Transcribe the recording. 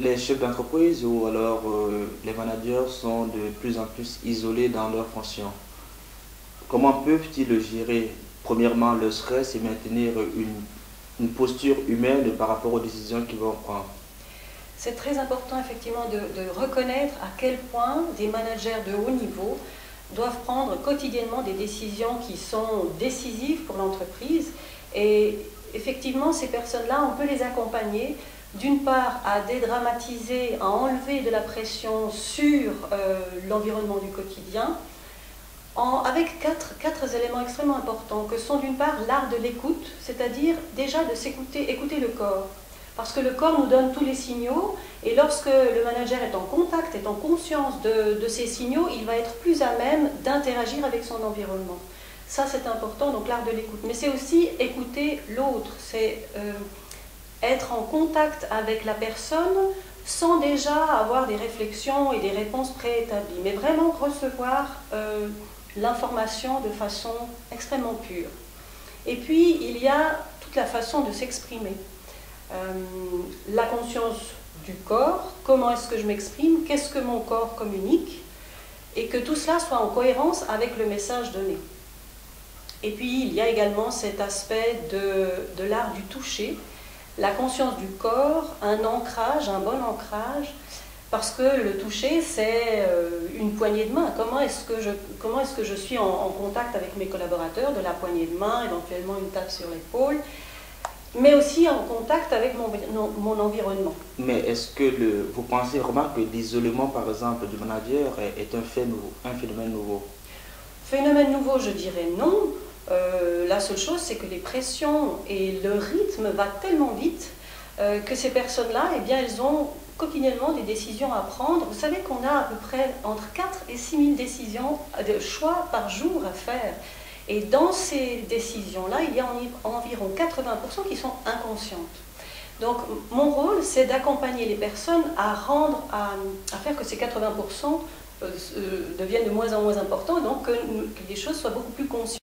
les chefs d'entreprise ou alors les managers sont de plus en plus isolés dans leurs fonctions. Comment peuvent-ils gérer, premièrement, le stress et maintenir une posture humaine par rapport aux décisions qu'ils vont prendre? C'est très important effectivement de reconnaître à quel point des managers de haut niveau doivent prendre quotidiennement des décisions qui sont décisives pour l'entreprise. Et effectivement, ces personnes-là, on peut les accompagner d'une part à dédramatiser, à enlever de la pression sur l'environnement du quotidien, avec quatre éléments extrêmement importants, que sont d'une part l'art de l'écoute, c'est-à-dire déjà de écouter le corps. Parce que le corps nous donne tous les signaux, et lorsque le manager est en contact, est en conscience de ces signaux, il va être plus à même d'interagir avec son environnement. Ça, c'est important, donc l'art de l'écoute. Mais c'est aussi écouter l'autre, c'est être en contact avec la personne sans déjà avoir des réflexions et des réponses préétablies, mais vraiment recevoir l'information de façon extrêmement pure. Et puis, il y a toute la façon de s'exprimer. La conscience du corps, comment est-ce que je m'exprime, qu'est-ce que mon corps communique, et que tout cela soit en cohérence avec le message donné. Et puis il y a également cet aspect de l'art du toucher, la conscience du corps, un ancrage, un bon ancrage, parce que le toucher c'est une poignée de main. Comment est-ce que je suis en contact avec mes collaborateurs, de la poignée de main, éventuellement une tape sur l'épaule, mais aussi en contact avec mon environnement. Mais est-ce que vous pensez, remarque, que l'isolement, par exemple, du manager est un fait nouveau, un phénomène nouveau? Phénomène nouveau, je dirais non. La seule chose, c'est que les pressions et le rythme va tellement vite que ces personnes-là, eh bien, elles ont quotidiennement des décisions à prendre. Vous savez qu'on a à peu près entre 4 et 6 000 décisions, de choix par jour à faire. Et dans ces décisions-là, il y a environ 80% qui sont inconscientes. Donc mon rôle, c'est d'accompagner les personnes à faire que ces 80% deviennent de moins en moins importants, donc que les choses soient beaucoup plus conscientes.